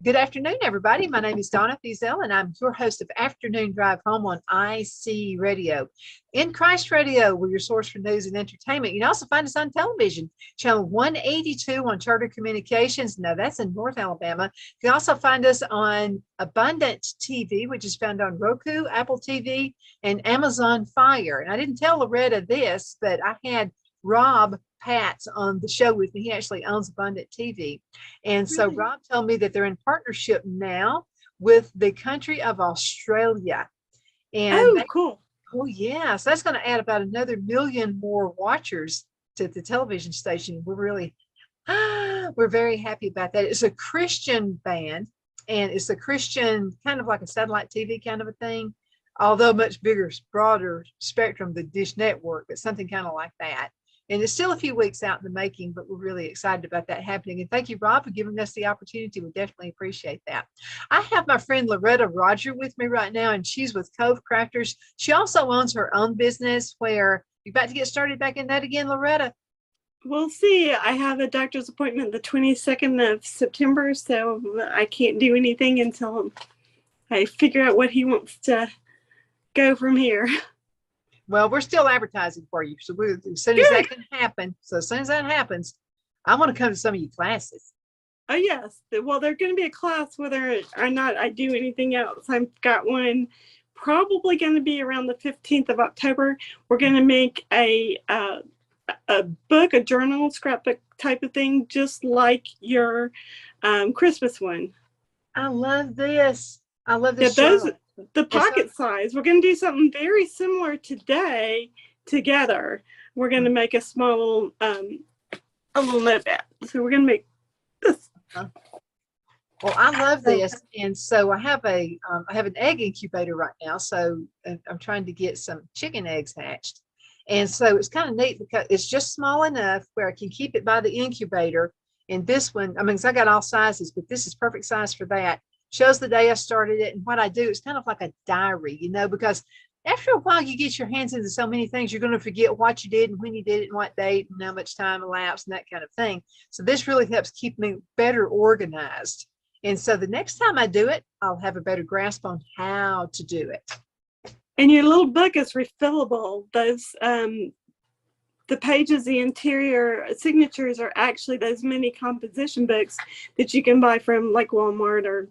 Good afternoon, everybody. My name is Donna Fiesel, and I'm your host of Afternoon Drive Home on IC Radio. In Christ Radio, we're your source for news and entertainment. You can also find us on television, channel 182 on Charter Communications. Now, that's in North Alabama. You can also find us on Abundant TV, which is found on Roku, Apple TV, and Amazon Fire. And I didn't tell Loretta this, but I had Rob Patz on the show with me. He actually owns Abundant TV. And so Rob told me that they're in partnership now with the country of Australia. And cool. Oh, yeah. So that's going to add about another million more watchers to the television station. We're very happy about that. It's a Christian band, and it's a Christian kind of like a satellite TV kind of a thing, although much bigger, broader spectrum than Dish Network, but something kind of like that. And it's still a few weeks out in the making, but we're really excited about that happening. And thank you, Rob, for giving us the opportunity. We definitely appreciate that. I have my friend Loretta Rodger with me right now, and she's with Cove Crafters. She also owns her own business where you're about to get started back in that again, Loretta. We'll see. I have a doctor's appointment the 22nd of September, so I can't do anything until I figure out what he wants to go from here. Well, we're still advertising for you. So as soon as that can happen, I want to come to some of your classes. Oh, yes. Well, there's going to be a class whether or not I do anything else. I've got one probably going to be around the 15th of October. We're going to make a book, a journal, scrapbook type of thing, just like your Christmas one. I love this. I love this. The pocket size. We're going to do something very similar today together. We're going to make a small little notepad. So we're going to make this. Well, I love this, and so I have an egg incubator right now. So I'm trying to get some chicken eggs hatched, and so it's kind of neat because it's just small enough where I can keep it by the incubator. And this one, I mean, I got all sizes, but this is perfect size for that. Shows the day I started it and what I do. It's kind of like a diary, because after a while you get your hands into so many things, you're going to forget what you did and when you did it and what date and how much time elapsed and that kind of thing. So this really helps keep me better organized. And so the next time I do it, I'll have a better grasp on how to do it. And your little book is refillable. Those the pages, the interior signatures are actually those mini composition books that you can buy from like Walmart or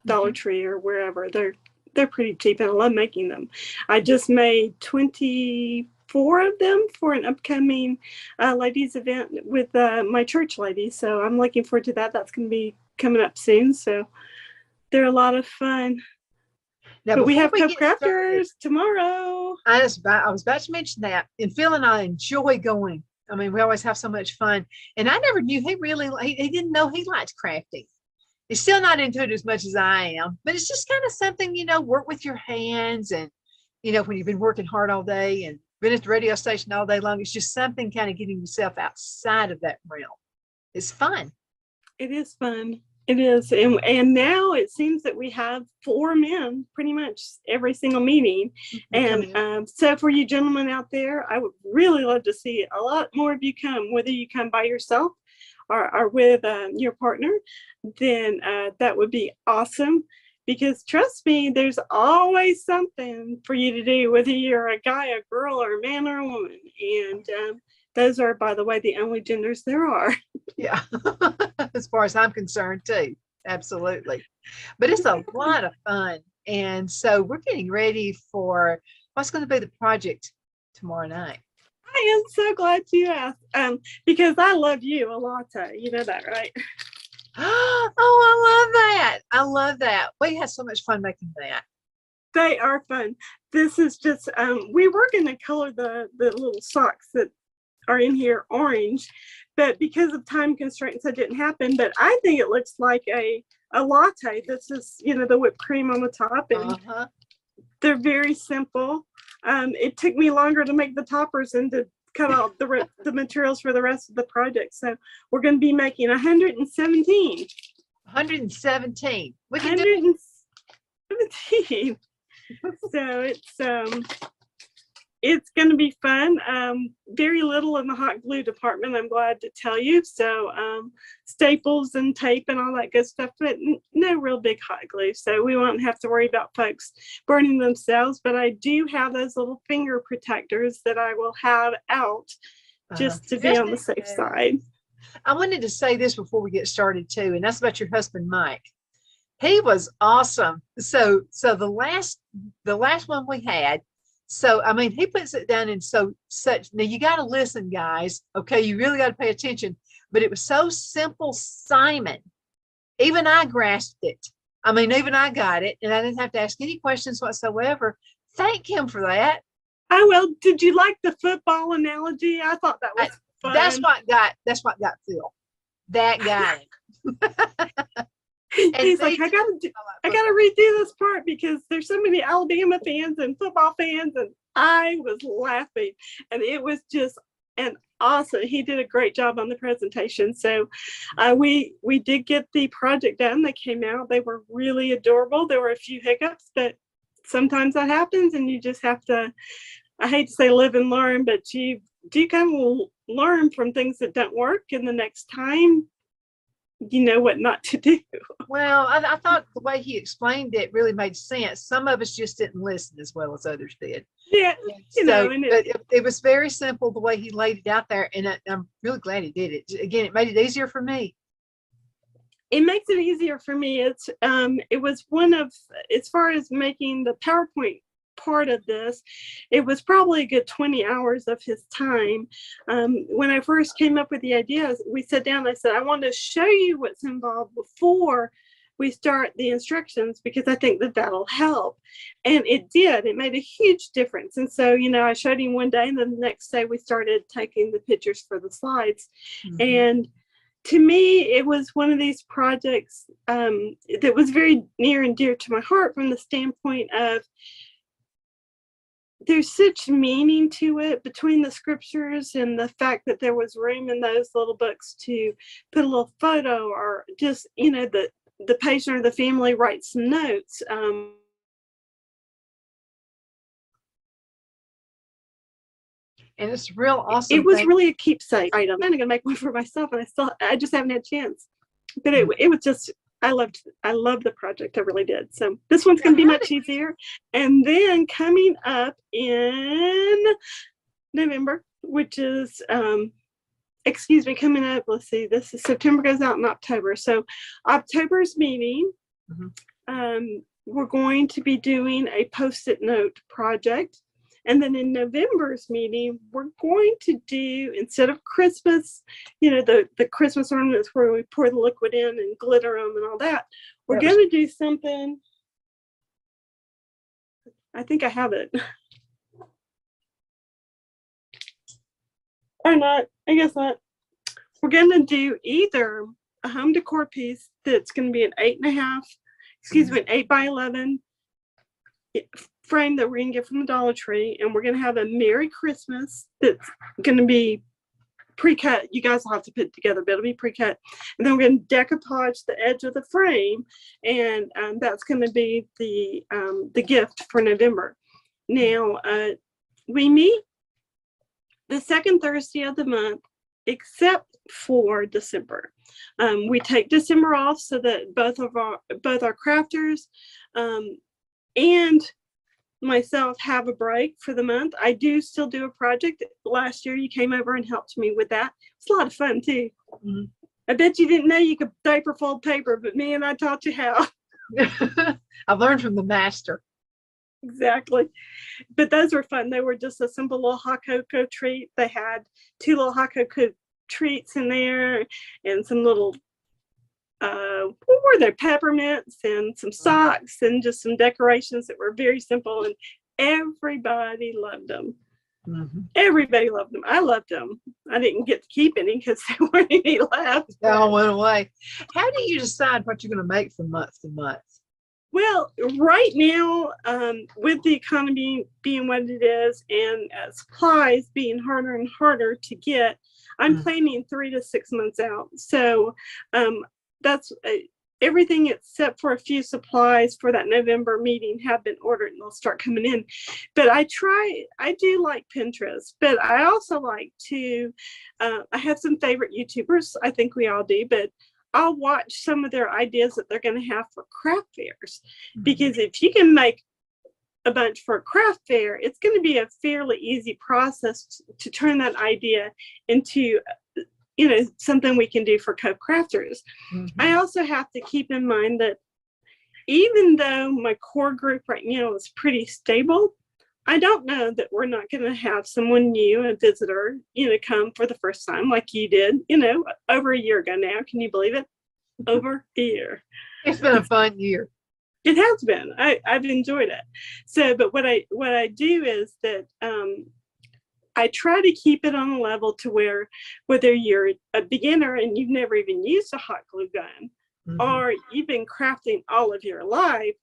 Dollar Tree or wherever. They're pretty cheap, and I love making them. I just made 24 of them for an upcoming ladies event with my church ladies. So I'm looking forward to that. That's going to be coming up soon. So they're a lot of fun. Now, but we have Cove Crafters tomorrow. I was about to mention that. And Phil and I enjoy going. I mean, we always have so much fun. And I never knew he didn't know he liked crafting. He's still not into it as much as I am, but it's just kind of something, work with your hands. And, when you've been working hard all day and been at the radio station all day long, it's just something kind of getting yourself outside of that realm. It's fun. It is fun. It is. And now it seems that we have 4 men pretty much every single meeting. And so for you gentlemen out there, I would really love to see a lot more of you come, whether you come by yourself or with your partner, then that would be awesome. Because trust me, there's always something for you to do, whether you're a guy, a girl, or a man or a woman. And those are, by the way, the only genders there are. Yeah, as far as I'm concerned, too. Absolutely. But it's a lot of fun. And so we're getting ready for what's going to be the project tomorrow night. I am so glad you asked, because I love you a lot. You know that, right? Oh, I love that. I love that. We had so much fun making that. They are fun. This is just, we were going to color the little socks that are in here orange, but because of time constraints, that didn't happen. But I think it looks like a latte. This is, the whipped cream on the top, and they're very simple. It took me longer to make the toppers and to cut out the materials for the rest of the project. So we're going to be making 117. 117. 117. So it's it's going to be fun. Very little in the hot glue department, I'm glad to tell you. So staples and tape and all that good stuff, but no real big hot glue. So we won't have to worry about folks burning themselves. But I do have those little finger protectors that I will have out just to be on the safe side. I wanted to say this before we get started too, and that's about your husband, Mike. He was awesome. So the last one we had, so I mean, he puts it down in such, now you got to listen, guys. Okay, you really got to pay attention. But it was so simple, Simon. Even I grasped it. I mean, even I got it, and I didn't have to ask any questions whatsoever. Thank him for that. Oh, well, did you like the football analogy? I thought that was fun. That's what got Phil. That guy. He's like, I gotta redo this part because there's so many Alabama fans and football fans, and I was laughing, and it was just an awesome. He did a great job on the presentation. So we did get the project done. They came out. They were really adorable. There were a few hiccups, but sometimes that happens, and you just have to, I hate to say live and learn, but you do kind of learn from things that don't work, and the next time you know what not to do. Well, I thought the way he explained it really made sense. Some of us just didn't listen as well as others did. Yeah, it was very simple the way he laid it out there, and I'm really glad he did it. Again, it made it easier for me. It makes it easier for me. It was one of, as far as making the PowerPoint part of this, it was probably a good 20 hours of his time. When I first came up with the ideas, we sat down, I said, I want to show you what's involved before we start the instructions, because I think that that'll help. And it did. It made a huge difference. And so, I showed him one day, and then the next day we started taking the pictures for the slides. Mm-hmm. And to me, it was one of these projects that was very near and dear to my heart, from the standpoint of there's such meaning to it between the scriptures and the fact that there was room in those little books to put a little photo, or just, the patient or the family writes some notes. And it's real awesome. It was really a keepsake item. I'm going to make one for myself, and I just haven't had a chance. But it was just, I loved the project. I really did. So this one's going to be much easier. And then coming up in November, which is, coming up, let's see, this is September, goes out in October. So October's meeting, we're going to be doing a Post-it note project. And then in November's meeting, we're going to do, instead of Christmas, the Christmas ornaments where we pour the liquid in and glitter them and all that, we're going to do something. I think I have it. Or not, I guess not. We're going to do either a home decor piece that's going to be an 8 by 11 frame that we're going to get from the Dollar Tree, and we're going to have a Merry Christmas that's going to be pre-cut. You guys will have to put it together, but it'll be pre-cut. And then we're going to decoupage the edge of the frame, and that's going to be the gift for November. Now, we meet the second Thursday of the month, except for December. We take December off so that both our crafters and myself have a break for the month. I do still do a project. Last year you came over and helped me with that. It's a lot of fun too. Mm-hmm. I bet you didn't know you could diaper fold paper, but me and I taught you how. I learned from the master. Exactly. But those were fun. They were just a simple little hot cocoa treat. They had 2 little hot cocoa treats in there, and some little what were they, peppermints, and some socks, and just some decorations that were very simple, and everybody loved them. Mm-hmm. Everybody loved them. I loved them. I didn't get to keep any because there weren't any left. They all went away. How do you decide what you're going to make from month to month? Well, right now, with the economy being what it is, and supplies being harder and harder to get, I'm planning 3 to 6 months out. So that's everything except for a few supplies for that November meeting have been ordered, and they'll start coming in. But I do like Pinterest, but I also like to, I have some favorite YouTubers. I think we all do, but I'll watch some of their ideas that they're going to have for craft fairs, because if you can make a bunch for a craft fair, it's going to be a fairly easy process to turn that idea into, you know, something we can do for co-crafters. I also have to keep in mind that even though my core group right now is pretty stable, I don't know that we're not going to have someone new, a visitor, you know, come for the first time like you did, you know, over a year ago now. Can you believe it? Over a year. It's been a fun year. It has been. I've enjoyed it. So, but what I do is that I try to keep it on a level to where, whether you're a beginner and you've never even used a hot glue gun, or you've been crafting all of your life,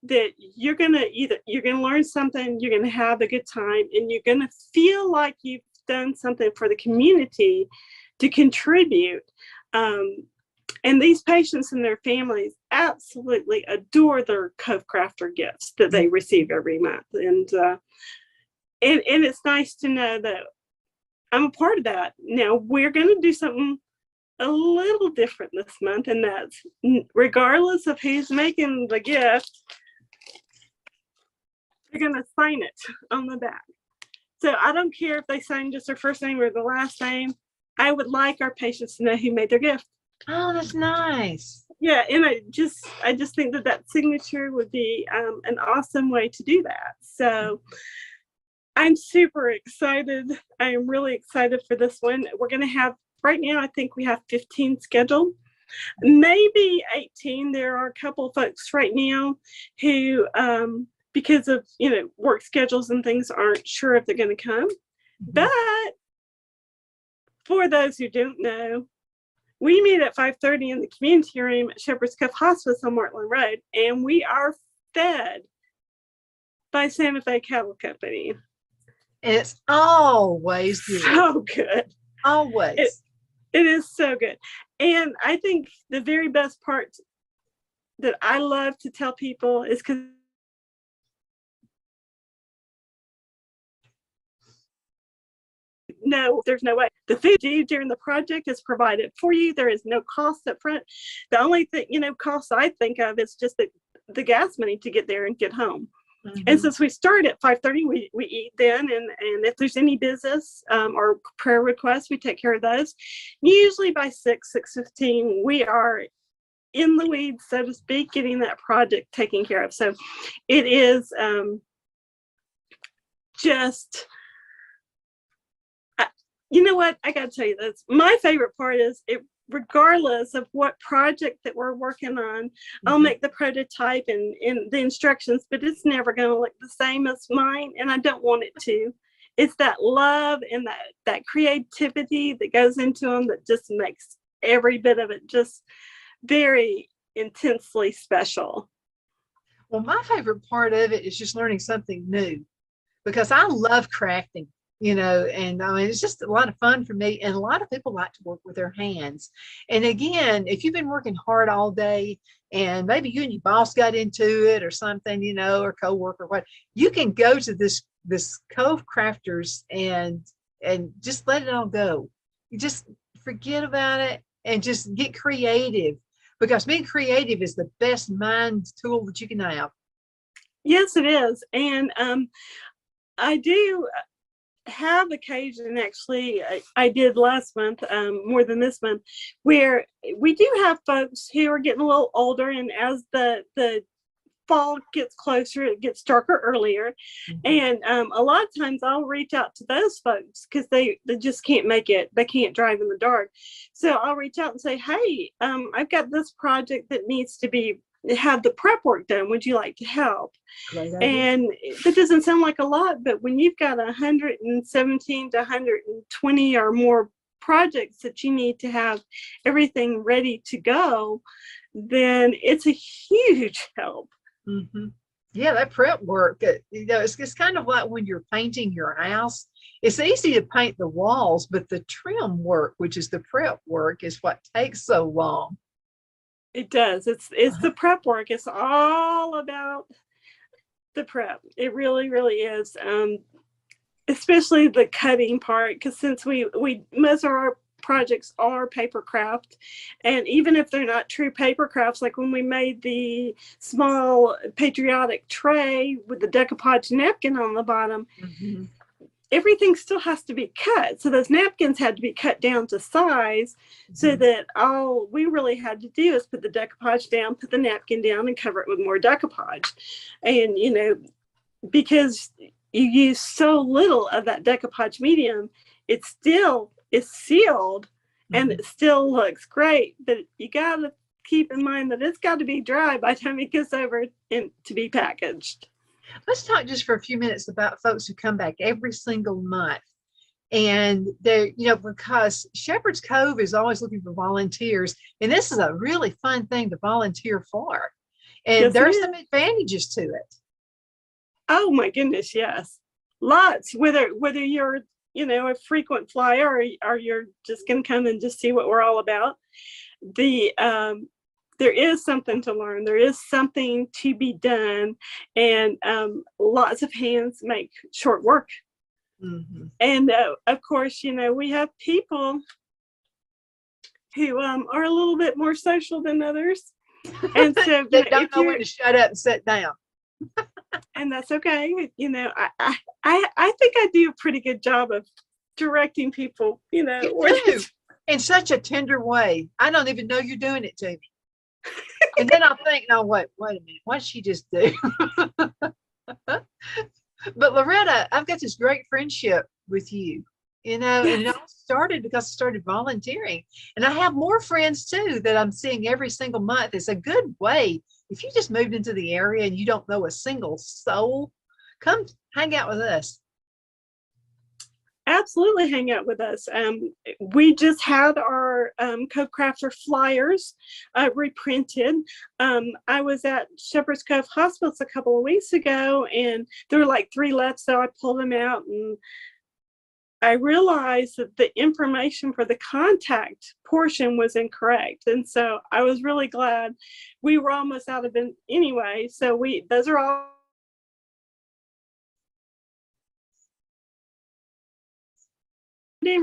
that you're gonna learn something, you're gonna have a good time, and you're gonna feel like you've done something for the community to contribute. And these patients and their families absolutely adore their Cove Crafter gifts that they receive every month. And it's nice to know that I'm a part of that. Now, we're going to do something a little different this month, and that's, regardless of who's making the gift, they're going to sign it on the back. So I don't care if they sign just their first name or the last name. I would like our patients to know who made their gift. Oh, that's nice. Yeah, and I just think that signature would be an awesome way to do that. So I'm super excited. I am really excited for this one. We're going to have, right now, I think we have 15 scheduled, maybe 18. There are a couple folks right now who, because of, you know, work schedules and things, aren't sure if they're going to come. But for those who don't know, we meet at 5:30 in the community room at Shepherd's Cove Hospice on Martland Road, and we are fed by Santa Fe Cattle Company. It's always good. So good. Always. It is so good. And I think the very best part that I love to tell people is, because no, there's no way. The food you during the project is provided for you. There is no cost up front. The only thing, you know, cost I think of is just the gas money to get there and get home. And since we start at 5:30, we eat then, and if there's any business or prayer requests, we take care of those. Usually by 6:15, we are in the weeds, so to speak, getting that project taken care of. So it is just, you know what, I gotta tell you this. My favorite part is, regardless of what project that we're working on, I'll make the prototype and the instructions, but it's never going to look the same as mine, and I don't want it to. It's that love and that creativity that goes into them that just makes every bit of it just very intensely special. Well, my favorite part of it is just learning something new, because I love crafting. You know, and I mean, it's just a lot of fun for me. And a lot of people like to work with their hands. And again, if you've been working hard all day, and maybe you and your boss got into it or something, you know, or co-worker, what, you can go to this Cove Crafters and just let it all go. You just forget about it and just get creative, because being creative is the best mind tool that you can have. Yes, it is. And I do have occasion, actually, I did last month, more than this month, where we do have folks who are getting a little older, and as the fall gets closer, it gets darker earlier. And a lot of times I'll reach out to those folks because they just can't make it. They can't drive in the dark. So I'll reach out and say, hey, I've got this project that needs to have the prep work done. Would you like to help? And that doesn't sound like a lot, but when you've got 117 to 120 or more projects that you need to have everything ready to go, then it's a huge help. Yeah, that prep work, you know, it's kind of like when you're painting your house. It's easy to paint the walls, but the trim work, which is the prep work, is what takes so long. It does. It's the prep work. It's all about the prep. It really, really is. Especially the cutting part, because since we most of our projects are paper craft, and even if they're not true paper crafts, like when we made the small patriotic tray with the decoupage napkin on the bottom, Mm-hmm. everything still has to be cut. So those napkins had to be cut down to size, so that all we really had to do is put the decoupage down, put the napkin down, and cover it with more decoupage. And, you know, because you use so little of that decoupage medium, it still is sealed and it still looks great. But you got to keep in mind that it's got to be dry by the time it gets over to be packaged. Let's talk just for a few minutes about folks who come back every single month. And they're, you know, because Shepherd's Cove is always looking for volunteers. And this is a really fun thing to volunteer for. And Yes, there's some advantages to it. Oh my goodness, yes. Lots. Whether you're, you know, a frequent flyer or you're just going to come and just see what we're all about. There is something to learn. There is something to be done. And lots of hands make short work. Mm-hmm. And of course, you know, we have people who are a little bit more social than others. And so they don't know when to shut up and sit down. And that's okay. You know, I think I do a pretty good job of directing people, you know. You do, in such a tender way. I don't even know you're doing it to me. And then I'll think, no, wait a minute, what did she just do? But Loretta, I've got this great friendship with you, you know, and it all started because I started volunteering. And I have more friends too that I'm seeing every single month. It's a good way. If you just moved into the area and you don't know a single soul, come hang out with us. Absolutely hang out with us. We just had our Cove Crafter flyers reprinted. I was at Shepherd's Cove Hospital a couple of weeks ago, and there were like 3 left, so I pulled them out, and I realized that the information for the contact portion was incorrect. And so I was really glad. We were almost out of it anyway, so those are all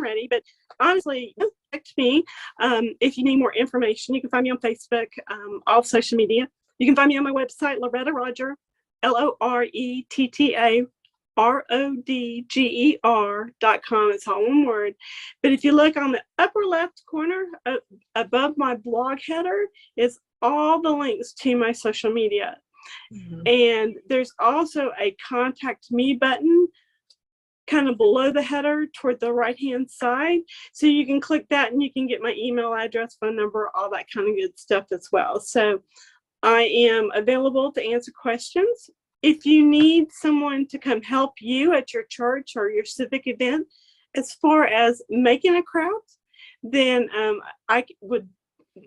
ready. But honestly, contact me if you need more information. You can find me on Facebook, all social media. You can find me on my website, Loretta Rodger, LORETTA Rodger.com. It's all one word. But if you look on the upper left corner above my blog header, is all the links to my social media. Mm-hmm. And there's also a contact me button kind of below the header toward the right hand side, so you can click that and you can get my email address, phone number, all that kind of good stuff as well. So I am available to answer questions. If you need someone to come help you at your church or your civic event as far as making a craft, then I would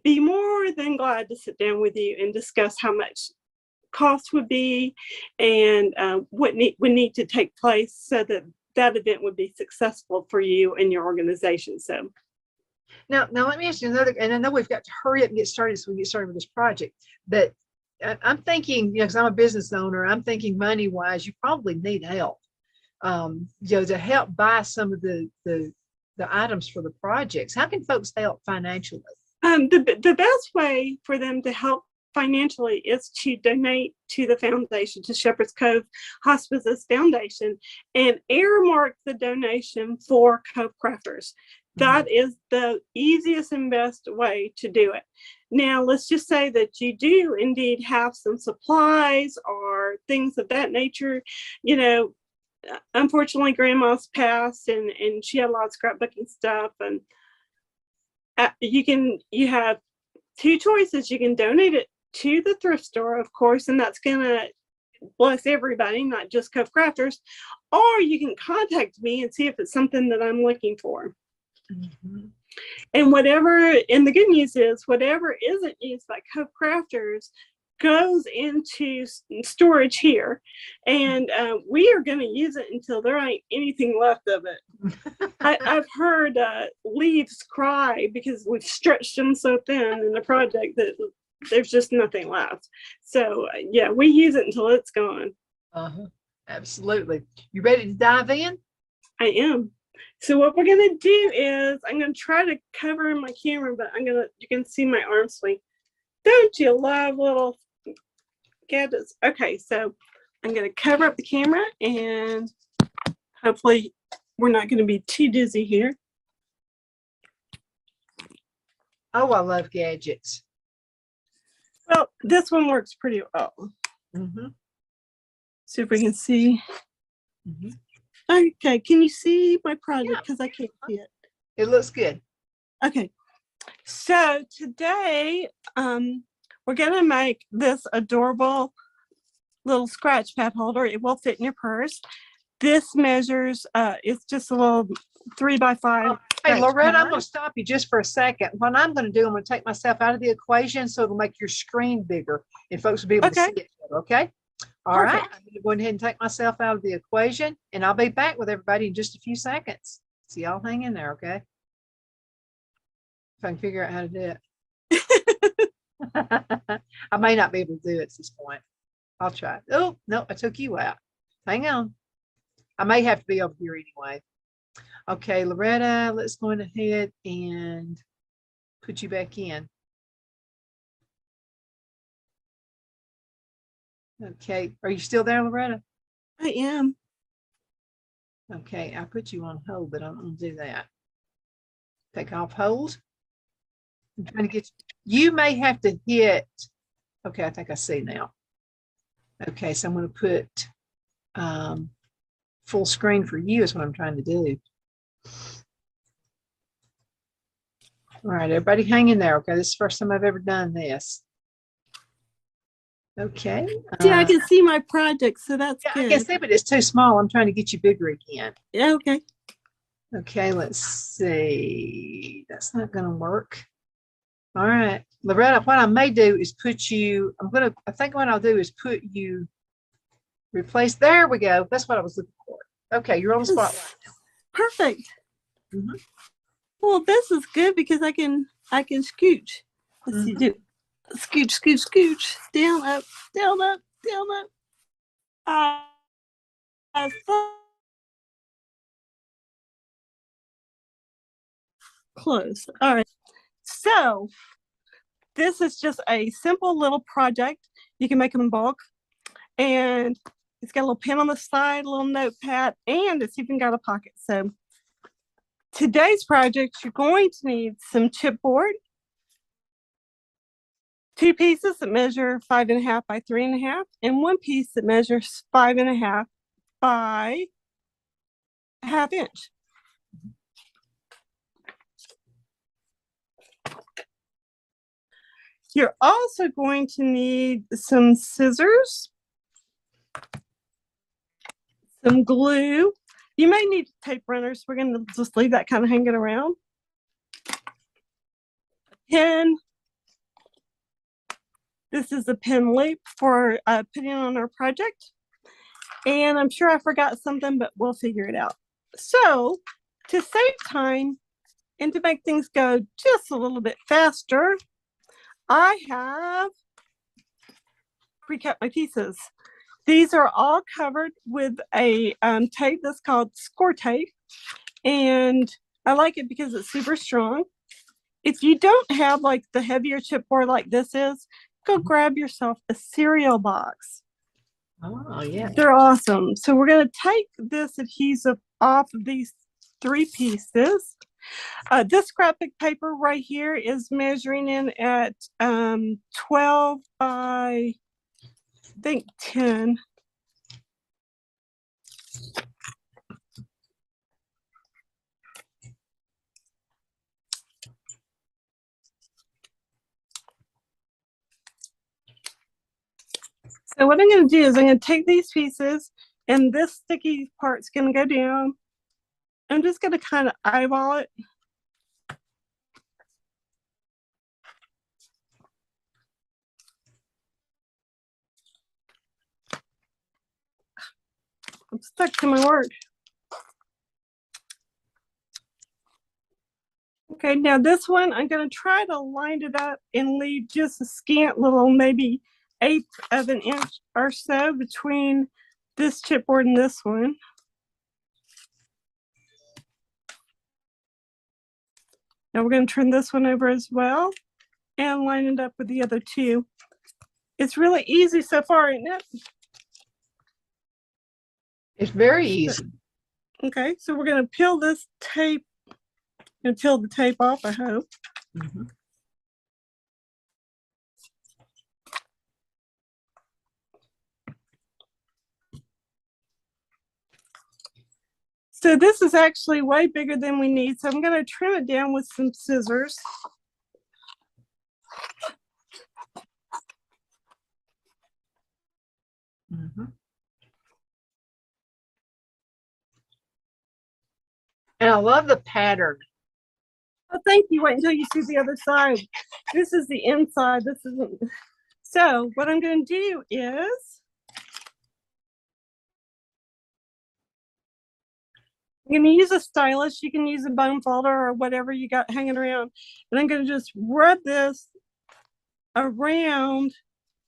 be more than glad to sit down with you and discuss how much cost would be and what would need to take place so that event would be successful for you and your organization. So now let me ask you another, and I know we've got to hurry up and get started so we get started with this project, but I'm thinking, you know, because I'm a business owner, I'm thinking money wise, you probably need help, you know, to help buy some of the items for the projects. How can folks help financially? The best way for them to help financially is to donate to the foundation, to Shepherd's Cove Hospice's foundation, and earmark the donation for Cove Crafters. That is the easiest and best way to do it. Now, let's just say that you do indeed have some supplies or things of that nature. You know, unfortunately, Grandma's passed, and she had a lot of scrapbooking stuff. And you have 2 choices. You can donate it to the thrift store, of course, and that's going to bless everybody, not just Cove Crafters. Or you can contact me and see if it's something that I'm looking for. Mm-hmm. And the good news is, whatever isn't used by Cove Crafters goes into storage here, and we are going to use it until there ain't anything left of it. I've heard leaves cry because we've stretched them so thin in the project that there's just nothing left. So yeah, we use it until it's gone. Absolutely. You ready to dive in? I am. So what we're gonna do is I'm gonna try to cover my camera, but you can see my arm swing. Don't you love little gadgets? Okay, so I'm gonna cover up the camera and hopefully we're not gonna be too dizzy here. Oh, I love gadgets. Well, this one works pretty well. See if we can see. Okay, can you see my project? Because I can't see it. It looks good. Okay, so today we're gonna make this adorable little scratch pad holder. It will fit in your purse. This measures, it's just a little 3x5. Hey, Loretta, I'm going to stop you just for a second. What I'm going to do, I'm going to take myself out of the equation so it'll make your screen bigger and folks will be able to see it better, okay? All right, I'm going to go ahead and take myself out of the equation and I'll be back with everybody in just a few seconds. So y'all hang in there, okay? If I can figure out how to do it. I may not be able to do it at this point. I'll try. Oh, no, I took you out. Hang on. I may have to be over here anyway. Okay, Loretta, let's go ahead and put you back in. Okay, are you still there, Loretta? I am. Okay, I put you on hold, but I'm going to do that. Take off hold. I'm trying to get you may have to hit. Okay, I think I see now. Okay, so I'm going to put full screen for you is what I'm trying to do. All right, everybody hang in there. Okay, this is the first time I've ever done this. Okay. Yeah, I can see my project, so that's good. I can see, but it's too small. I'm trying to get you bigger again. Yeah, okay. Okay, let's see. That's not going to work. All right, Loretta, what I may do is put you, I think what I'll do is put you, there we go. That's what I was looking for. Okay, you're on the spotlight now. Perfect. Well, this is good because I can scooch. Let's see, do scooch, scooch, scooch, down, up, down, up, down, up. Close. All right. So this is just a simple little project. You can make them in bulk, and it's got a little pen on the side, a little notepad, and it's even got a pocket. So today's project, you're going to need some chipboard, 2 pieces that measure 5.5 by 3.5, and 1 piece that measures 5.5 by 1/2 inch. You're also going to need some scissors, some glue. You may need tape runners. We're going to just leave that kind of hanging around. Pen. This is a pen loop for putting on our project. And I'm sure I forgot something, but we'll figure it out. So to save time and to make things go just a little bit faster, I have pre-cut my pieces. These are all covered with a tape that's called score tape. And I like it because it's super strong. If you don't have like the heavier chipboard like this is, go grab yourself a cereal box. Oh, yeah. They're awesome. So we're going to take this adhesive off of these 3 pieces. This graphic paper right here is measuring in at 12 by, I think, 10. So what I'm going to do is I'm going to take these pieces, and this sticky part's going to go down. I'm just going to kind of eyeball it. I'm stuck to my word. Okay, now this one, I'm gonna try to line it up and leave just a scant little, maybe 1/8 of an inch or so between this chipboard and this one. Now we're gonna turn this one over as well and line it up with the other two. It's really easy so far, isn't it? It's very easy. Okay, so we're gonna peel this tape and peel the tape off, I hope. Mhm. So this is actually way bigger than we need. So I'm gonna trim it down with some scissors. Mhm. And I love the pattern. Oh, thank you. Wait until you see the other side. This is the inside. This isn't. So what I'm going to do is I'm going to use a stylus. You can use a bone folder or whatever you got hanging around. And I'm going to just rub this around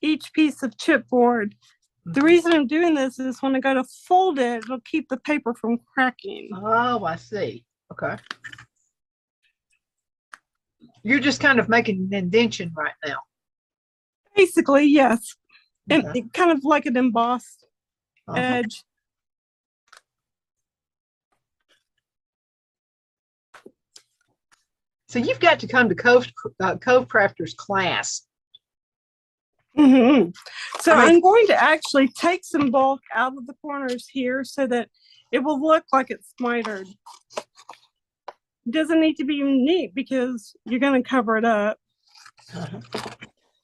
each piece of chipboard. The reason I'm doing this is when I go to fold it, it'll keep the paper from cracking. Oh, I see. Okay. You're just kind of making an indention right now. Basically, yes. And Okay. it kind of like an embossed Uh-huh. edge. So you've got to come to Cove Crafters class. Mm-hmm. So I mean, I'm going to actually take some bulk out of the corners here so that it will look like it's mitered. It doesn't need to be neat because you're going to cover it up. uh-huh.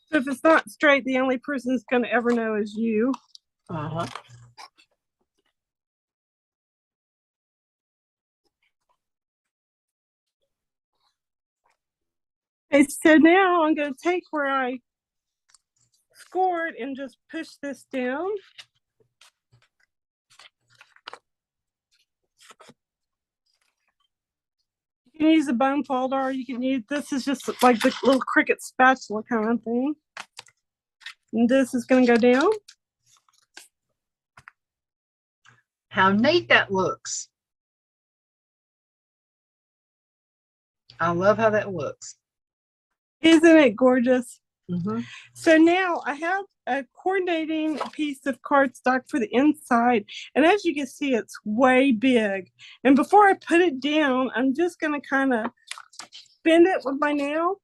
So if it's not straight, the only person that's going to ever know is you. Uh-huh. Okay, so now I'm going to take where I scored and just push this down. You can use a bone folder, or you can use, this is just like the little Cricut spatula kind of thing. And this is going to go down. How neat that looks. I love how that looks. Isn't it gorgeous? Mm-hmm. So now I have a coordinating piece of cardstock for the inside. And as you can see, it's way big. And before I put it down, I'm just going to kind of bend it with my nail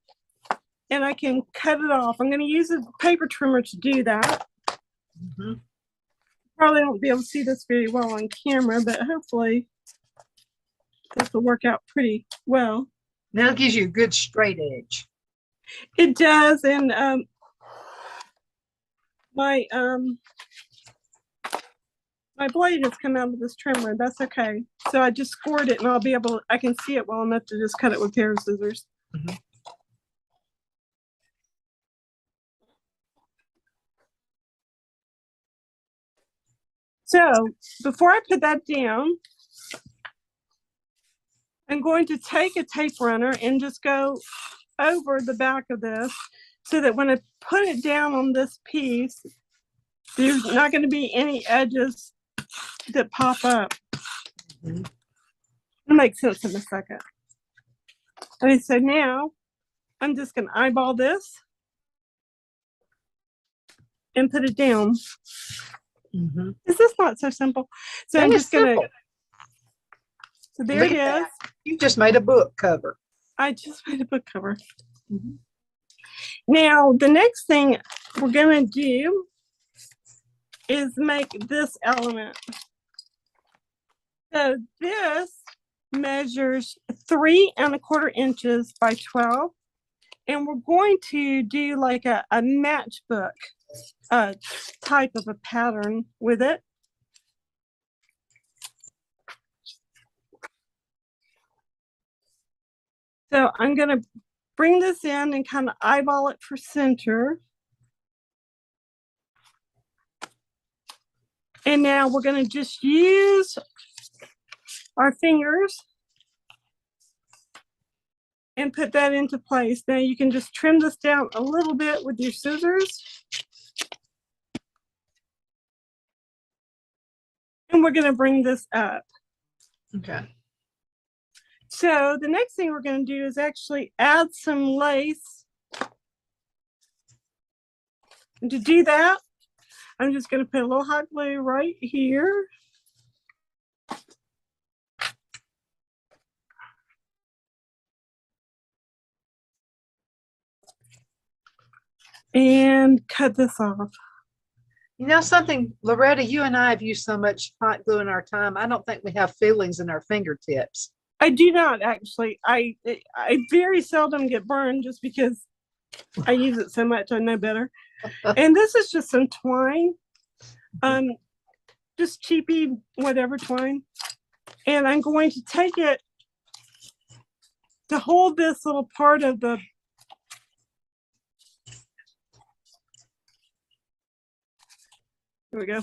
and I can cut it off. I'm going to use a paper trimmer to do that. Mm-hmm. Probably won't be able to see this very well on camera, but hopefully this will work out pretty well. Now it gives you a good straight edge. It does. And my blade has come out of this trimmer. That's okay. So I just scored it and I'll be able, I can see it well enough to just cut it with a pair of scissors. Mm-hmm. So before I put that down, I'm going to take a tape runner and just go over the back of this so that when I put it down on this piece, there's not going to be any edges that pop up. Mm-hmm. It'll make sense in a second. Okay, so now I'm just going to eyeball this and put it down. Mm-hmm. Is this not so simple? So That I'm is just going simple. to, so there Look it at is. that. You just made a book cover. I just made a book cover. Mm-hmm. Now, the next thing we're going to do is make this element. So this measures 3 1/4 inches by 12. And we're going to do like a matchbook type of a pattern with it. So I'm going to bring this in and kind of eyeball it for center. And now we're going to just use our fingers and put that into place. Now you can just trim this down a little bit with your scissors. And we're going to bring this up. Okay. So the next thing we're going to do is actually add some lace. And to do that, I'm just going to put a little hot glue right here. And cut this off. You know something, Loretta, you and I have used so much hot glue in our time. I don't think we have feelings in our fingertips. I do not actually. I very seldom get burned just because I use it so much. I know better. And this is just some twine, just cheapy whatever twine. And I'm going to take it to hold this little part of the. There we go.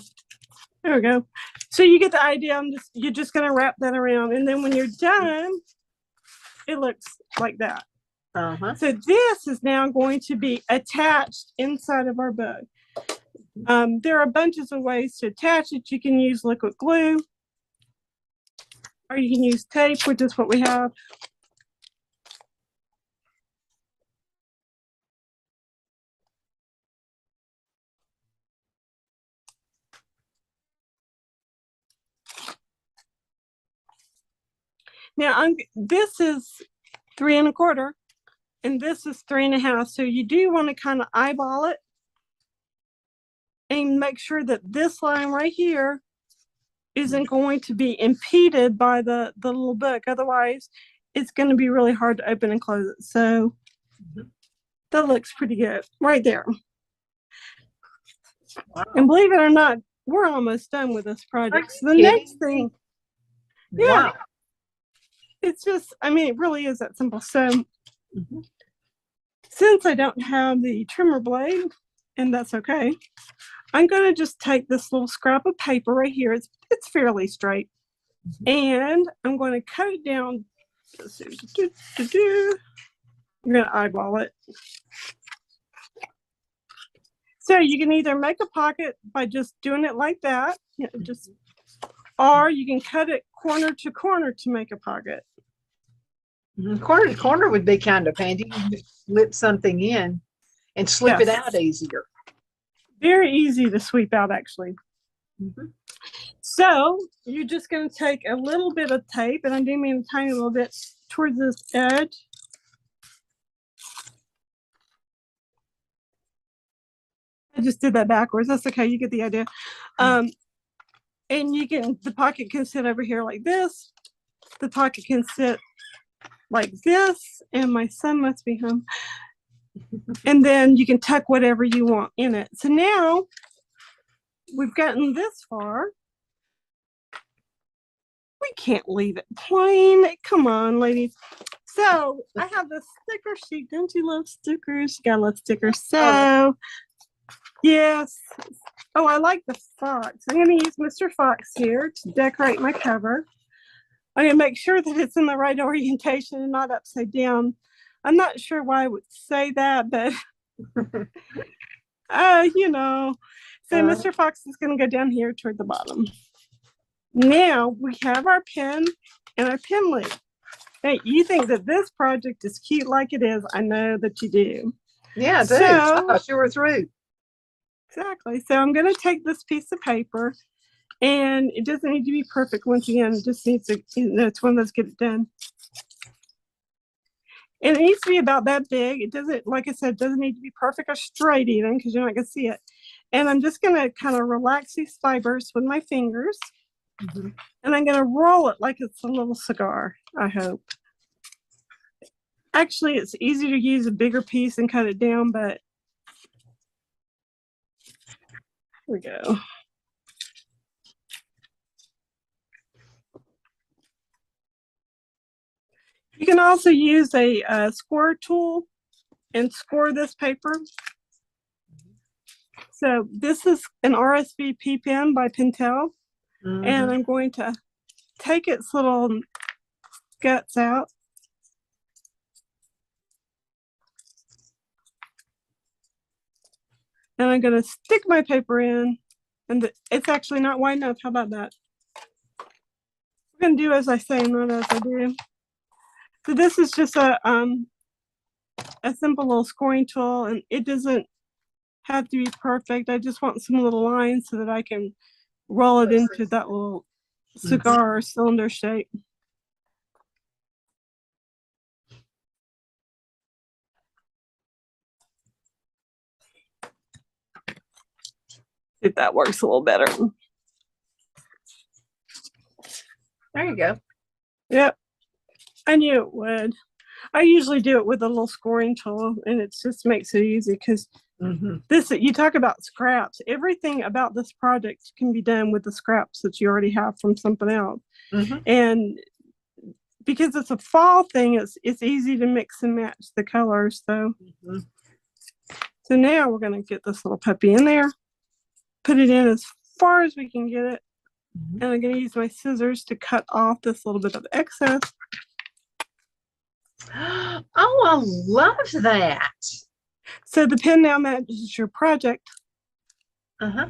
There we go. So you get the idea. You're just going to wrap that around. And then when you're done, it looks like that. So this is now going to be attached inside of our book. There are bunches of ways to attach it. You can use liquid glue, or you can use tape, which is what we have. Now, this is 3 1/4, and this is 3 1/2. So you do want to kind of eyeball it and make sure that this line right here isn't going to be impeded by the little book. Otherwise, it's going to be really hard to open and close it. So that looks pretty good right there. Wow. And believe it or not, we're almost done with this project. So the next thing, yeah. Wow. It's just, I mean, it really is that simple. So since I don't have the trimmer blade, and that's okay, I'm going to just take this little scrap of paper right here. It's fairly straight. And I'm going to cut it down. I'm going to eyeball it. So you can either make a pocket by just doing it like that, or you can cut it corner to corner to make a pocket. Corner to corner would be kind of handy. You can slip something in and slip it out easier. Very easy to sweep out, actually. So you're just going to take a little bit of tape, and I do mean a tiny little bit, towards this edge. I just did that backwards. That's okay. You get the idea. And the pocket can sit over here like this. The pocket can sit like this, and my son must be home. And then you can tuck whatever you want in it. So now we've gotten this far. We can't leave it plain. Come on, ladies. So I have this sticker sheet. Don't you love stickers? You gotta love stickers. So yes. Oh, I like the fox. I'm going to use Mr. Fox here to decorate my cover. I'm going to make sure that it's in the right orientation and not upside down. I'm not sure why I would say that, but you know. So Mr. Fox is going to go down here toward the bottom. Now we have our pen and our pen lead. Hey, you think that this project is cute like it is? I know that you do. Yeah, I do. I thought you were through. Exactly. So I'm going to take this piece of paper, and it doesn't need to be perfect. Once again, it just needs to, it's one of those get it done. And it needs to be about that big. It doesn't, like I said, it doesn't need to be perfect or straight even, because you're not going to see it. And I'm just going to kind of relax these fibers with my fingers. And I'm going to roll it like it's a little cigar, I hope. Actually, it's easy to use a bigger piece and cut it down, but here we go. You can also use a score tool and score this paper. So this is an RSVP pen by Pentel, and I'm going to take its little guts out. And I'm going to stick my paper in, and it's actually not wide enough. How about that? I'm going to do as I say, not as I do. So this is just a simple little scoring tool, and it doesn't have to be perfect. I just want some little lines so that I can roll it into that little cigar or cylinder shape. If that works a little better. There you go. Yep. I knew it would. I usually do it with a little scoring tool, and it just makes it easy because this, you talk about scraps. Everything about this project can be done with the scraps that you already have from something else. And because it's a fall thing, it's easy to mix and match the colors. So, so now we're going to get this little puppy in there, put it in as far as we can get it. And I'm going to use my scissors to cut off this little bit of excess. Oh, I love that. So the pen now matches your project. Now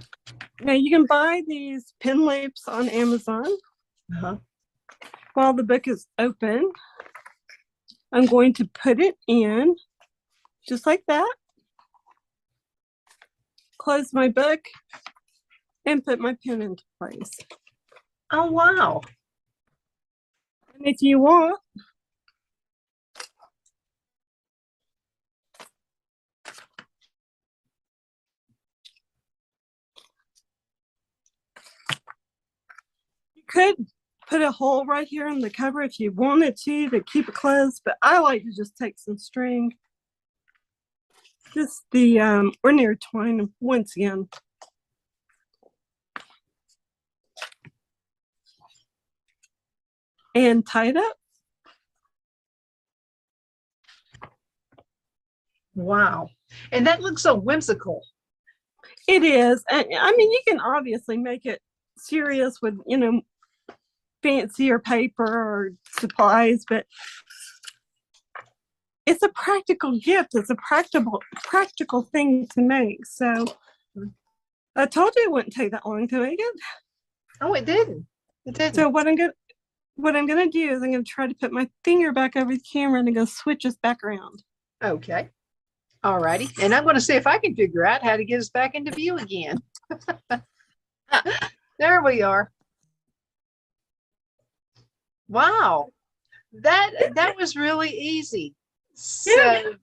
you can buy these pen loops on Amazon. While the book is open, I'm going to put it in just like that. Close my book and put my pen into place. Oh, wow. And if you want, you could put a hole right here in the cover if you wanted to keep it closed, but I like to just take some string, just the ordinary twine once again. And tie it up. Wow. And that looks so whimsical. It is. And I mean, you can obviously make it serious with, you know, fancier paper or supplies, but it's a practical gift. It's a practical thing to make. So I told you it wouldn't take that long to make it. Oh, it didn't. It didn't. So what I'm gonna do is I'm gonna try to put my finger back over the camera and I'm gonna switch us back around. Okay. All righty. And I'm going to see if I can figure out how to get us back into view again. There we are. Wow. That was really easy. So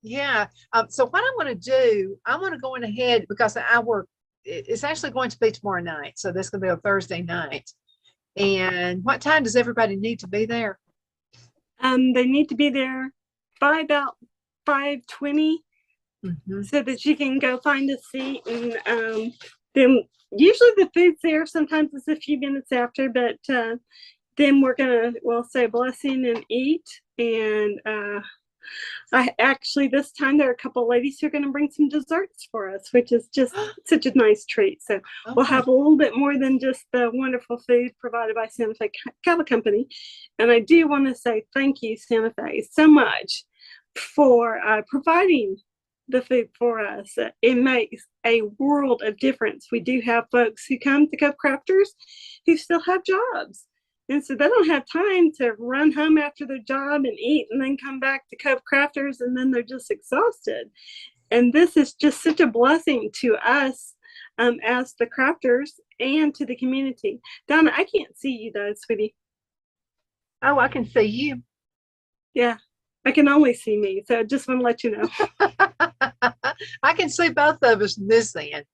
yeah. So what I'm going to do, I'm going to go in ahead because I work, it's actually going to be tomorrow night. So that's going to be a Thursday night. And what time does everybody need to be there? They need to be there by about 5:20 so that you can go find a seat, and then usually the food's there. Sometimes it's a few minutes after, but then we're gonna say a blessing and eat. And I actually, this time there are a couple of ladies who are going to bring some desserts for us, which is just such a nice treat. So we'll have a little bit more than just the wonderful food provided by Santa Fe Cattle Company. And I do want to say thank you, Santa Fe, so much for providing the food for us. It makes a world of difference. We do have folks who come to Cove Crafters who still have jobs, and so they don't have time to run home after their job and eat and then come back to Cove Crafters, and then they're just exhausted. And this is just such a blessing to us as the crafters and to the community. Donna, I can't see you though, sweetie. Oh, I can see you. Yeah, I can only see me, so I just want to let you know. I can see both of us in this end.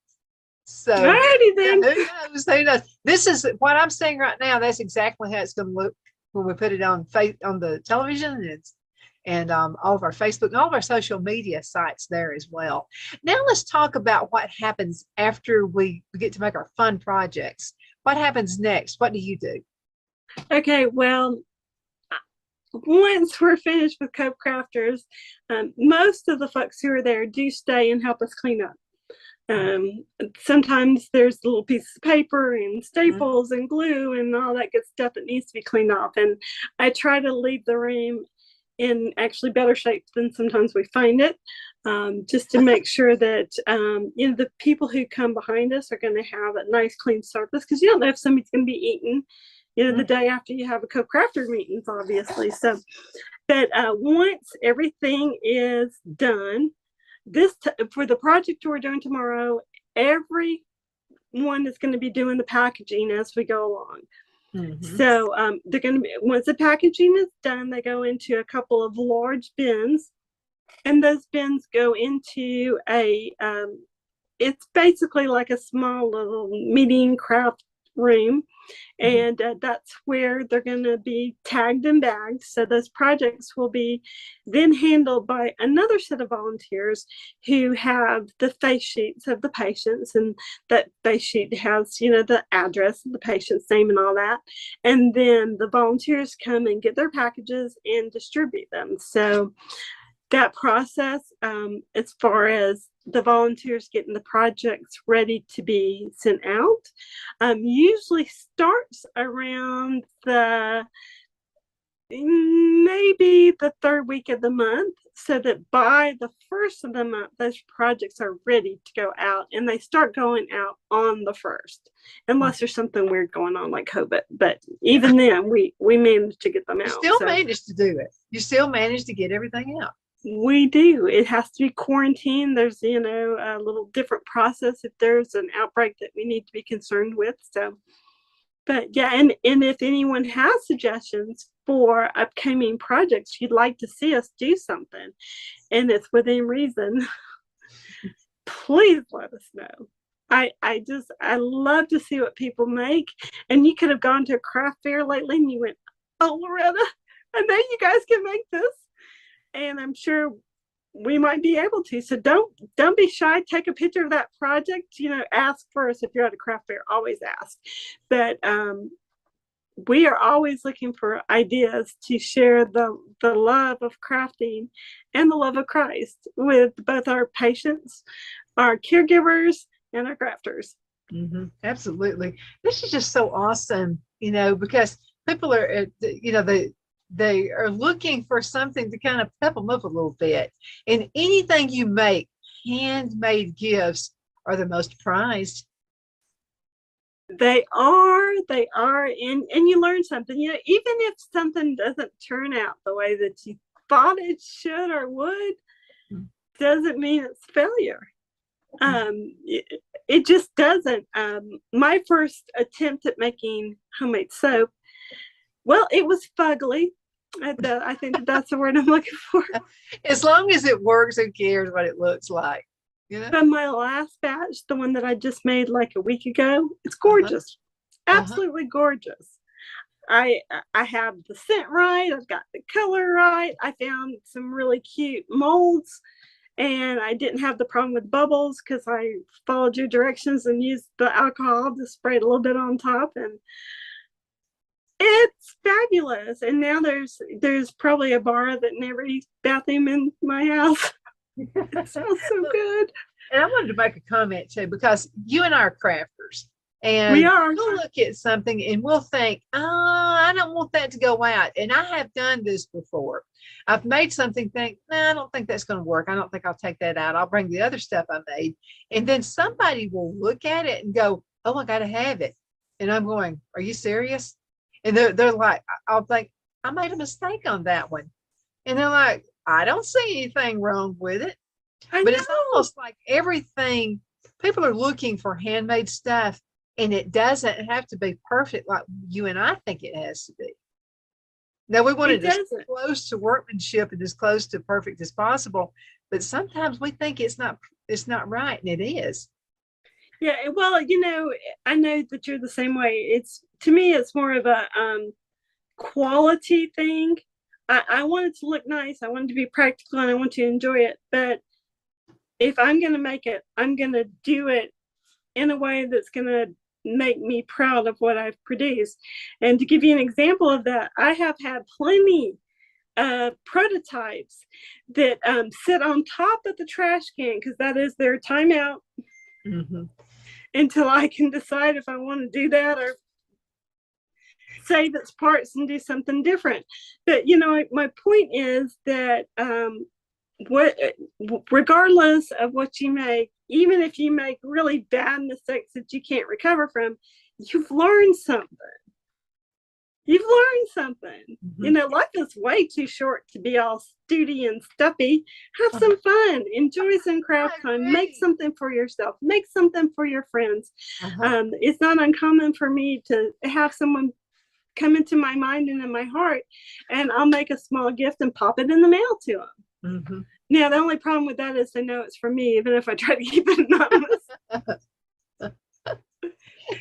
So alrighty then. Who knows? Who knows? This is what I'm seeing right now. That's exactly how it's going to look when we put it on the television and all of our Facebook and all of our social media sites there as well. Now let's talk about what happens after we get to make our fun projects. What happens next? What do you do? Okay, well, once we're finished with Cove Crafters, most of the folks who are there do stay and help us clean up. Sometimes there's little pieces of paper and staples and glue and all that good stuff that needs to be cleaned off. And I try to leave the room in actually better shape than sometimes we find it. just to make sure that the people who come behind us are going to have a nice clean surface, because you don't know if somebody's going to be eating the day after you have a co-crafter meetings, obviously. So but once everything is done, for the project we're doing tomorrow, everyone is going to be doing the packaging as we go along. Mm-hmm. So they're going to be, once the packaging is done, they go into a couple of large bins, and those bins go into it's basically like a small little meeting craft room. And that's where they're going to be tagged and bagged. So those projects will be then handled by another set of volunteers who have the face sheets of the patients, and that face sheet has, the address of the patient's name and all that. And then the volunteers come and get their packages and distribute them. So that process, as far as the volunteers getting the projects ready to be sent out, usually starts around maybe the third week of the month, so that by the first of the month, those projects are ready to go out, and they start going out on the first, unless there's something weird going on like COVID. But even then, we managed to get them out. You still managed to do it. You still managed to get everything out. We do. It has to be quarantined. There's, a little different process if there's an outbreak that we need to be concerned with. So, but yeah, and if anyone has suggestions for upcoming projects you'd like to see us do something, and it's within reason, please let us know. I love to see what people make. And you could have gone to a craft fair lately and you went, "Oh, Loretta, I know you guys can make this." And I'm sure we might be able to. So don't be shy. Take a picture of that project. Ask first. If you're at a craft fair, always ask. But we are always looking for ideas to share the love of crafting and the love of Christ with both our patients, our caregivers, and our crafters. Mm-hmm. Absolutely. This is just so awesome, because people are, they are looking for something to kind of pep them up a little bit. And anything you make, handmade gifts are the most prized. They are, and you learn something. Even if something doesn't turn out the way that you thought it should or would, doesn't mean it's failure. It just doesn't. My first attempt at making homemade soap, well, it was fugly. I think that's the word I'm looking for. As long as it works, who cares what it looks like? But my last batch, the one that I just made like a week ago, it's gorgeous. Absolutely gorgeous. I have the scent right. I've got the color right. I found some really cute molds, and I didn't have the problem with bubbles because I followed your directions and used the alcohol to spray it a little bit on top, and it's fabulous. And now there's probably a bar of it in every bathroom in my house. It sounds so good. And I wanted to make a comment too, because you and I are crafters, and we are. We'll look at something and we'll think, I don't want that to go out. And I have done this before. I've made something, think, I don't think that's going to work. I don't think I'll take that out. I'll bring the other stuff I made. And then somebody will look at it and go, "Oh, I got to have it." And I'm going, "Are you serious?" And they're like, I'll think, "I made a mistake on that one." And they're like, "I don't see anything wrong with it." But it's almost like everything, people are looking for handmade stuff, and it doesn't have to be perfect like you and I think it has to be. Now, we want it as close to workmanship and as close to perfect as possible, but sometimes we think it's not right, and it is. Yeah, well, I know that you're the same way. To me, it's more of a quality thing. I want it to look nice. I want it to be practical, and I want to enjoy it. But if I'm going to make it, I'm going to do it in a way that's going to make me proud of what I've produced. And to give you an example of that, I have had plenty of prototypes that sit on top of the trash can, because that is their timeout, until I can decide if I want to do that or save its parts and do something different. But my point is that regardless of what you make, even if you make really bad mistakes that you can't recover from, you've learned something. You've learned something. Life is way too short to be all stutty and stuffy. Have some fun. Enjoy some craft time. Make something for yourself. Make something for your friends. It's not uncommon for me to have someone come into my mind and in my heart, and I'll make a small gift and pop it in the mail to them. Now, the only problem with that is they know it's for me, even if I try to keep it anonymous.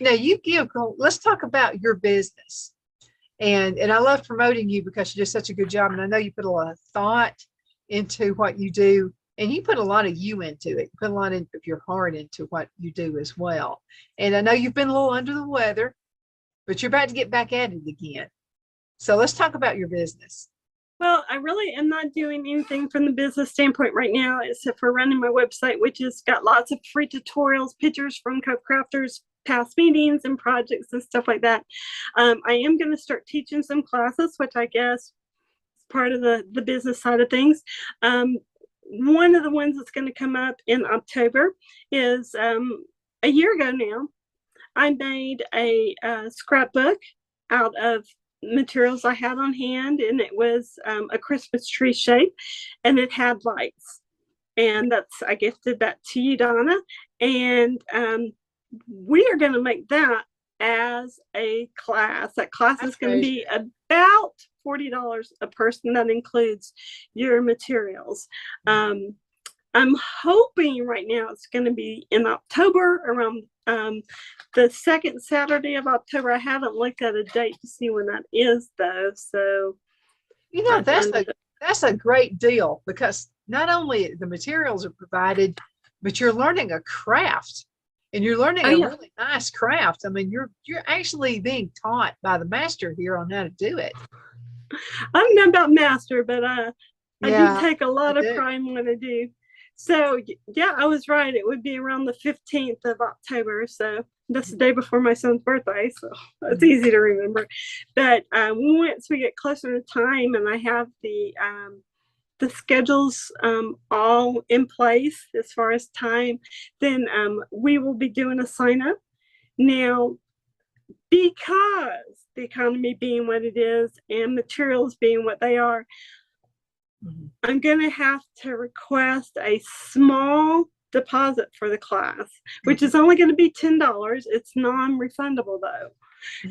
Now, let's talk about your business. And I love promoting you because you do such a good job. And I know you put a lot of thought into what you do, and you put a lot of you into it. You put a lot of your heart into what you do as well. And I know you've been a little under the weather, but you're about to get back at it again. So let's talk about your business. Well, I really am not doing anything from the business standpoint right now, except for running my website, which has got lots of free tutorials, pictures from co-crafters, past meetings and projects and stuff like that. I am going to start teaching some classes, which I guess is part of the business side of things. One of the ones that's going to come up in October is a year ago now, I made a scrapbook out of materials I had on hand, and it was a Christmas tree shape, and it had lights. And I gifted that to you, Donna. And we are going to make that as a class. That class is going to be about $40 a person. That includes your materials. I'm hoping right now it's going to be in October, around the second Saturday of October. I haven't looked at a date to see when that is, though. So, that's a great deal, because not only the materials are provided, but you're learning a craft. And you're learning a really nice craft. I mean, you're actually being taught by the master here on how to do it. I'm not about master, but I do take a lot of pride in what I do. So yeah, I was right. It would be around the 15th of October. So that's the day before my son's birthday. So it's easy to remember. But once we get closer to time and I have the schedules all in place as far as time, then we will be doing a sign up. Now, because the economy being what it is and materials being what they are, I'm going to have to request a small deposit for the class, which is only going to be $10. It's non-refundable though.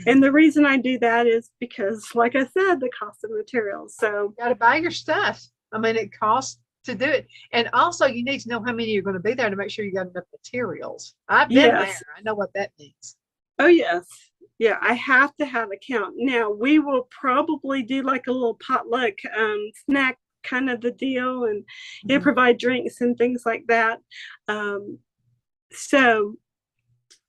And the reason I do that is because, like I said, the cost of materials. So you got to buy your stuff. I mean, it costs to do it. And also you need to know how many you're going to be there to make sure you got enough materials. I've been there. I know what that means. Oh, yes. Yeah, I have to have a count. Now, we will probably do like a little potluck snack kind of the deal, and provide drinks and things like that.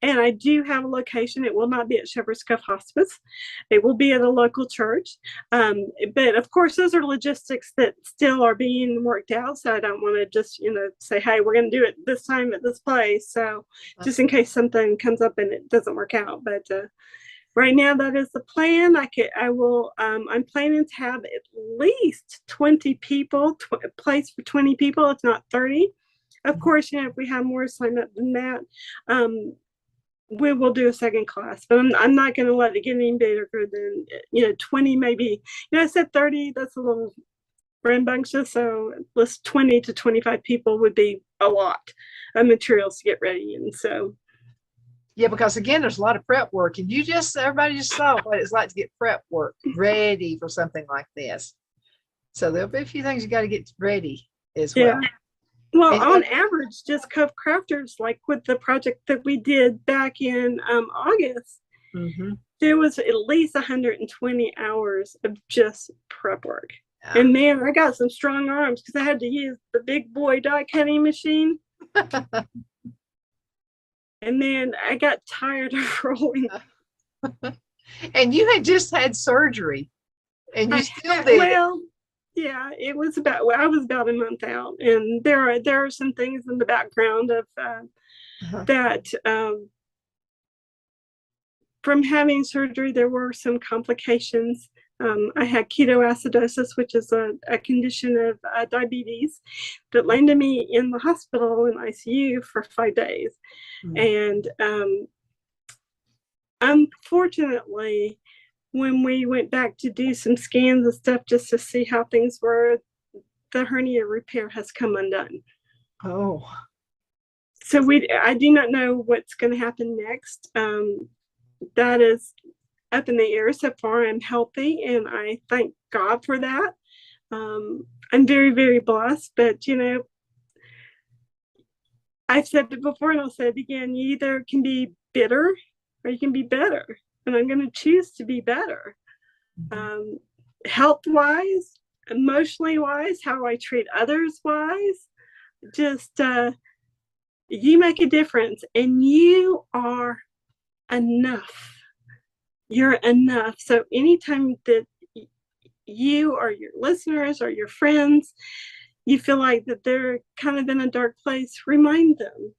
And I do have a location. It will not be at Shepherd's Cove Hospice. It will be at a local church. But of course, those are logistics that still are being worked out. So I don't want to just, say, hey, we're going to do it this time at this place. So just in case something comes up and it doesn't work out. But right now, that is the plan. I'm planning to have at least 20 people, place for 20 people, if not 30. Of course, if we have more sign up than that, we will do a second class, but I'm not going to let it get any bigger than 20 maybe. I said 30. That's a little rambunctious. So let's 20 to 25 people would be a lot of materials to get ready. And so, yeah, because again, there's a lot of prep work, and everybody just saw what it's like to get prep work ready for something like this. So there'll be a few things you got to get ready as well. Well, on average, just Cove Crafters, like with the project that we did back in August, there was at least 120 hours of just prep work. Yeah. And man, I got some strong arms because I had to use the big boy die cutting machine. And then I got tired of rolling. And you had just had surgery, and you still did. Well, yeah, I was about a month out, and there are some things in the background of that. From having surgery, there were some complications I had ketoacidosis, which is a condition of diabetes that landed me in the hospital in ICU for 5 days. And unfortunately, when we went back to do some scans and stuff just to see how things were, the hernia repair has come undone. Oh. So I do not know what's going to happen next. That is up in the air. So far, I'm healthy, and I thank God for that. I'm very, very blessed, but I've said it before and I'll say it again, you either can be bitter or you can be better. And I'm going to choose to be better. Health-wise, emotionally wise, how I treat others wise, just you make a difference, and you are enough. You're enough. So anytime that you or your listeners or your friends, you feel like that they're kind of in a dark place, remind them.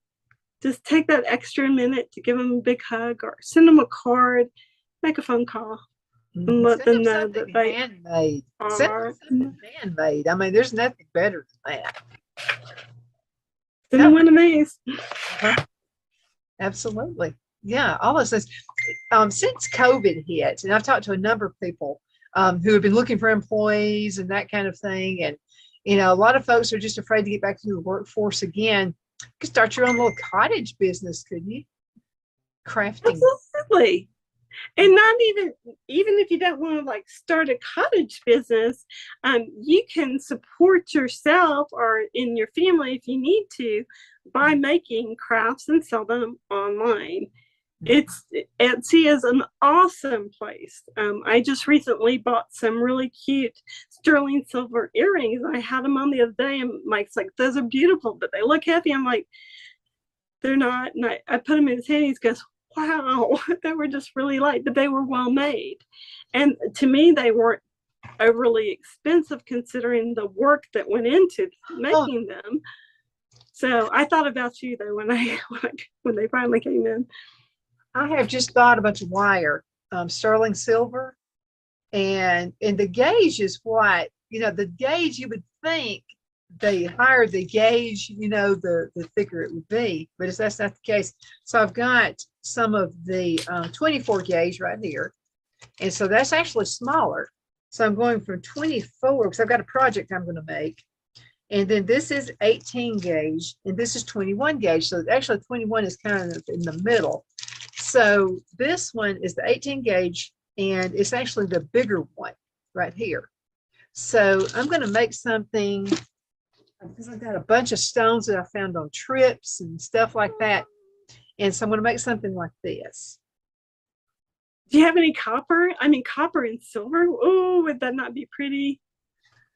Just take that extra minute to give them a big hug or send them a card, make a phone call, and let them know that they handmade. are something handmade. I mean, there's nothing better than that. Send one of these. Absolutely. Yeah, all those things. Since COVID hit, and I've talked to a number of people who have been looking for employees and that kind of thing. And, a lot of folks are just afraid to get back to the workforce again. You could start your own little cottage business, couldn't you? Crafting. Absolutely. And not even if you don't want to start a cottage business, you can support yourself or in your family if you need to by making crafts and sell them online. Etsy is an awesome place. I just recently bought some really cute sterling silver earrings. I had them on the other day, and Mike's like, "Those are beautiful, but they look heavy." I'm like, "They're not." And I put them in his hand. He goes, "Wow, they were just really light, but they were well made." And to me, they weren't overly expensive considering the work that went into making them. So I thought about you though when they finally came in. I have just bought a bunch of wire, sterling silver, and the gauge is what, the gauge you would think the higher the gauge, the thicker it would be, but that's not the case. So I've got some of the 24 gauge right here, and so that's actually smaller. So I'm going from 24 because I've got a project I'm going to make, and then this is 18 gauge, and this is 21 gauge. So actually 21 is kind of in the middle. So this one is the 18 gauge, and it's actually the bigger one right here. So I'm going to make something, because I've got a bunch of stones that I found on trips and stuff like that. And so I'm going to make something like this. Do you have any copper? I mean, copper and silver. Oh, would that not be pretty?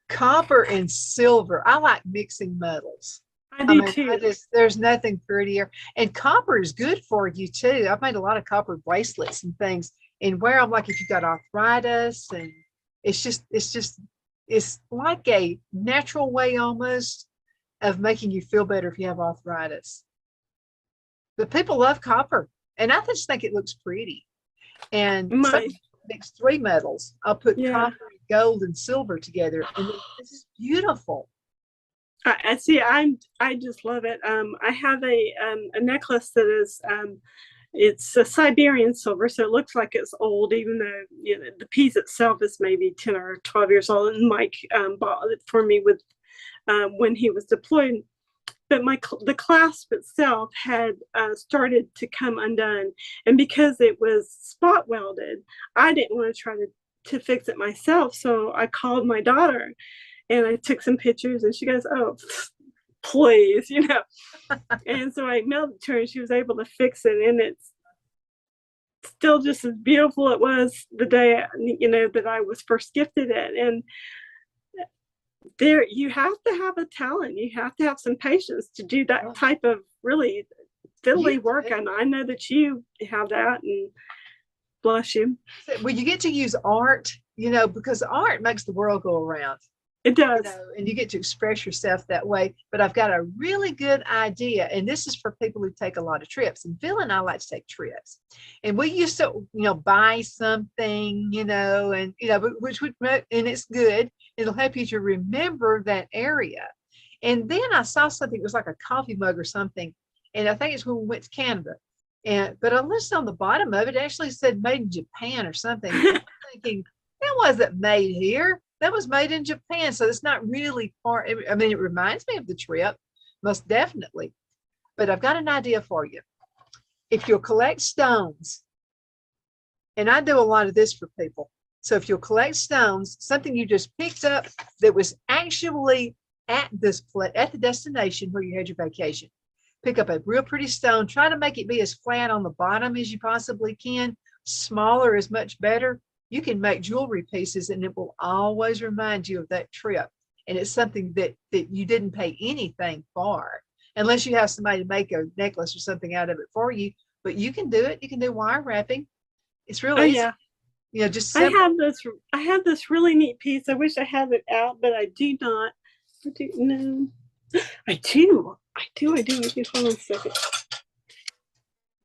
Copper and silver. I like mixing metals. I do too. There's nothing prettier. And copper is good for you too. I've made a lot of copper bracelets and things, and wear them like if you've got arthritis, and it's like a natural way almost of making you feel better if you have arthritis. But people love copper, and I just think it looks pretty. And mix 3 metals. I'll put copper, gold, and silver together, and this is beautiful. I see. I just love it. I have a necklace that is it's a Siberian silver, so it looks like it's old, even though the piece itself is maybe 10 or 12 years old. And Mike bought it for me with when he was deployed. But the clasp itself had started to come undone, and because it was spot welded, I didn't want to try to fix it myself. So I called my daughter. And I took some pictures, and she goes, "Oh, please," And so I mailed it to her, and she was able to fix it. And it's still just as beautiful it was the day, that I was first gifted it. And there, you have to have a talent. You have to have some patience to do that type of really fiddly work. And I know that you have that, and bless you. Well, you get to use art, because art makes the world go around. It you does. know, and you get to express yourself that way. But I've got a really good idea, and this is for people who take a lot of trips. And Phil and I like to take trips, and we used to, buy something, and which would, and it's good. It'll help you to remember that area. And then I saw something. It was like a coffee mug or something, and I think it's when we went to Canada. But I listened on the bottom of it, actually said made in Japan or something. I'm thinking that wasn't made here. That was made in Japan. So it's not really far. I mean, it reminds me of the trip, most definitely. But I've got an idea for you. If you'll collect stones, and I do a lot of this for people. So if you'll collect stones, something you just picked up that was actually at the destination where you had your vacation. Pick up a real pretty stone. Try to make it be as flat on the bottom as you possibly can. Smaller is much better. You can make jewelry pieces, and it will always remind you of that trip. And it's something that you didn't pay anything for, unless you have somebody to make a necklace or something out of it for you. But you can do it. You can do wire wrapping. It's really easy. Yeah. Just simple. simple. I have this really neat piece. I wish I had it out, but I do not. I do. No. I do. Hold on a second.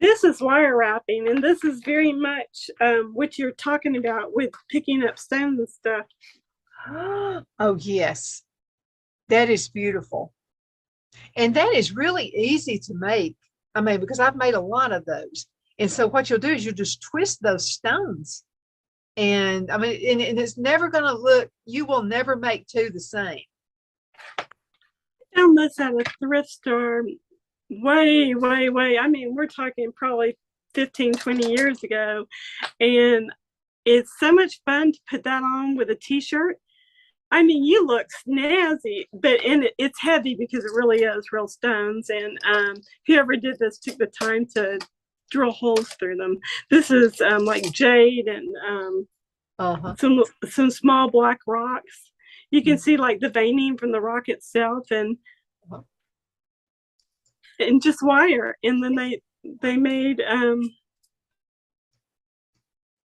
This is wire wrapping, and this is very much what you're talking about with picking up stones and stuff. Oh, yes. That is beautiful. And that is really easy to make. I mean, because I've made a lot of those. And so what you'll do is you'll just twist those stones. And I mean, and it's never going to look, you will never make two the same. I found this at a thrift store way. I mean, we're talking probably 15, 20 years ago. And it's so much fun to put that on with a t-shirt. I mean, you look snazzy, but it's heavy because it really is real stones. And whoever did this took the time to drill holes through them. This is like jade and some small black rocks. You can see like the veining from the rock itself, and just wire. And then they made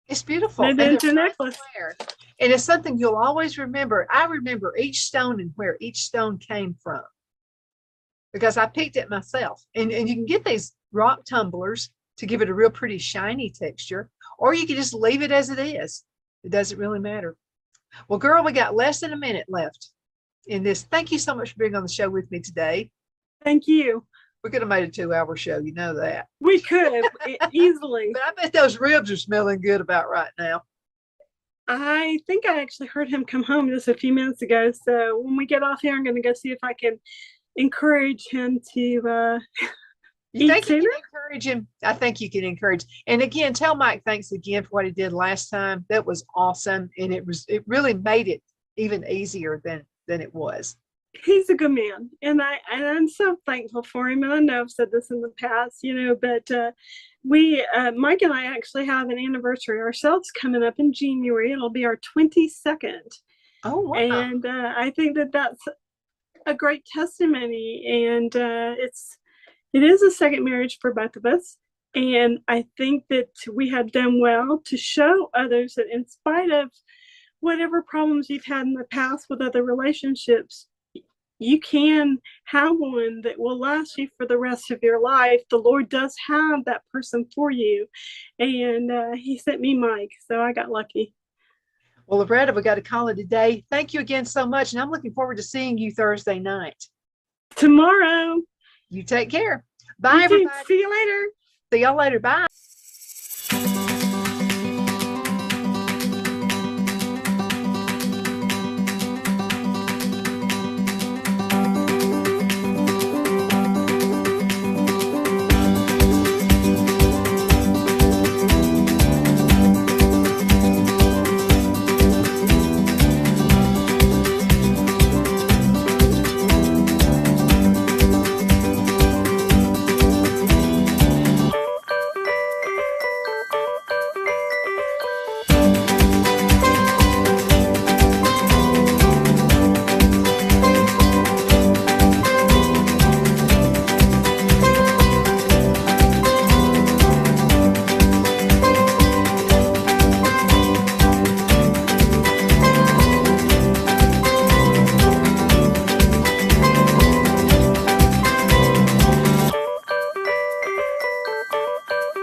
it's beautiful. Made it into a necklace. And it's something you'll always remember. I remember each stone and where each stone came from, because I picked it myself. And you can get these rock tumblers to give it a real pretty shiny texture, or you can just leave it as it is. It doesn't really matter. Well, girl, we got less than a minute left in this. Thank you so much for being on the show with me today. Thank you. We could have made a 2-hour show, you know that. We could easily. But I bet those ribs are smelling good about right now. I think I actually heard him come home just a few minutes ago. So when we get off here, I'm going to go see if I can encourage him to you think you can encourage him? I think you can encourage. And again, tell Mike thanks again for what he did last time. That was awesome. And it really made it even easier than it was. He's a good man, and I'm so thankful for him. And I know I've said this in the past, but we Mike and I actually have an anniversary ourselves coming up in January. It'll be our 22nd. Oh, wow. And I think that's a great testimony, and it is a second marriage for both of us. And I think that we have done well to show others that in spite of whatever problems you've had in the past with other relationships, you can have one that will last you for the rest of your life. The Lord does have that person for you. And he sent me Mike, so I got lucky. Well, Loretta, we got to call it a day. Thank you again so much. And I'm looking forward to seeing you Thursday night. Tomorrow. You take care. Bye, everybody. See you later. See y'all later. Bye.